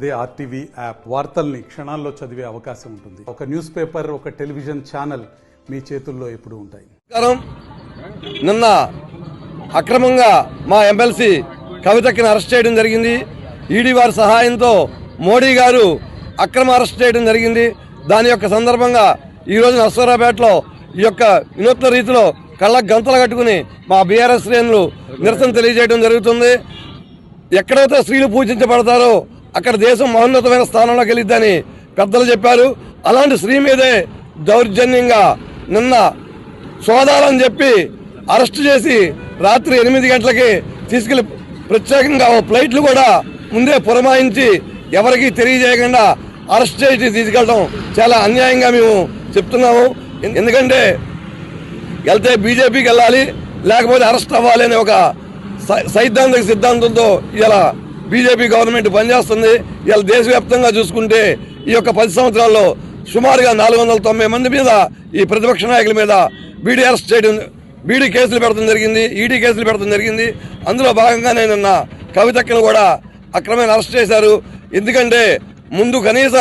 అదే RTV app వార్తల్ని క్షణాల్లో చదివే అవకాశం ఉంటుంది. ఒక న్యూస్ పేపర్, ఒక టెలివిజన్ ఛానల్ మీ చేతుల్లో ఎప్పుడూ ఉంటాయి. నిన్న అక్రమంగా మా ఎమ్మెల్సీ కవితకిని అరెస్ట్ చేయడం జరిగింది. ఈడీ వారి సహాయంతో మోడీ గారు అక్రమ అరెస్ట్ చేయడం జరిగింది. దాని యొక్క సందర్భంగా ఈ రోజు నర్సరావుపేటలో ఈ యొక్క వినూత్న రీతిలో కళ్ళకు గంతలు కట్టుకుని మా బీఆర్ఎస్ శ్రేణులు నిరసన తెలియజేయడం జరుగుతుంది. ఎక్కడైతే స్త్రీలు పూజించబడతారో అక్కడ దేశం మహోన్నతమైన స్థానంలోకి వెళ్ళిద్దని పెద్దలు చెప్పారు. అలాంటి స్త్రీ మీదే దౌర్జన్యంగా నిన్న సోదాలని చెప్పి అరెస్ట్ చేసి రాత్రి 8 గంటలకి తీసుకెళ్లి ప్రత్యేకంగా ఫ్లైట్లు కూడా ముందే పురమాయించి ఎవరికి తెలియజేయకుండా అరెస్ట్ చేసి తీసుకెళ్ళడం చాలా అన్యాయంగా మేము చెప్తున్నాము. ఎందుకంటే వెళ్తే బీజేపీకి వెళ్ళాలి, లేకపోతే అరెస్ట్ అవ్వాలి అనే ఒక సైద్ధాంతిక సిద్ధాంతంతో ఇలా బీజేపీ గవర్నమెంట్ పనిచేస్తుంది. ఇలా దేశవ్యాప్తంగా చూసుకుంటే ఈ యొక్క 10 సంవత్సరాల్లో సుమారుగా 490 మంది మీద ఈ ప్రతిపక్ష నాయకుల మీద బీడీ అరెస్ట్ చేయడం, బీడీ కేసులు పెడతాం జరిగింది, ఈడీ కేసులు పెడతాం జరిగింది. అందులో భాగంగానే నిన్న కవితక్కను కూడా అక్రమంగా అరెస్ట్ చేశారు. ఎందుకంటే ముందు కనీస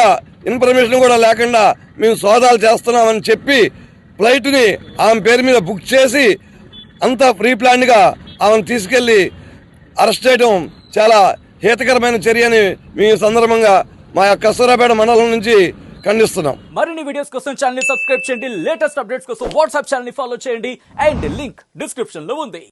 ఇన్ఫర్మేషన్ కూడా లేకుండా మేము సోదాలు చేస్తున్నామని చెప్పి ఫ్లైట్ని ఆమె పేరు మీద బుక్ చేసి అంతా ప్రీ ప్లాన్డ్గా ఆమెను తీసుకెళ్లి అరెస్ట్ చేయడం చాలా హేతకరమైన చర్య అని మీ సందర్భంగా మా యొక్క నర్సరావుపేట మండలం నుంచి ఖండిస్తున్నాం. మరిన్ని వీడియోస్ కోసం ఛానల్ ని సబ్స్క్రైబ్ చేయండి. లేటెస్ట్ అప్డేట్స్ కోసం వాట్సాప్ ఛానల్ ని ఫాలో చేయండి. అండ్ లింక్ డిస్క్రిప్షన్ లో ఉంది.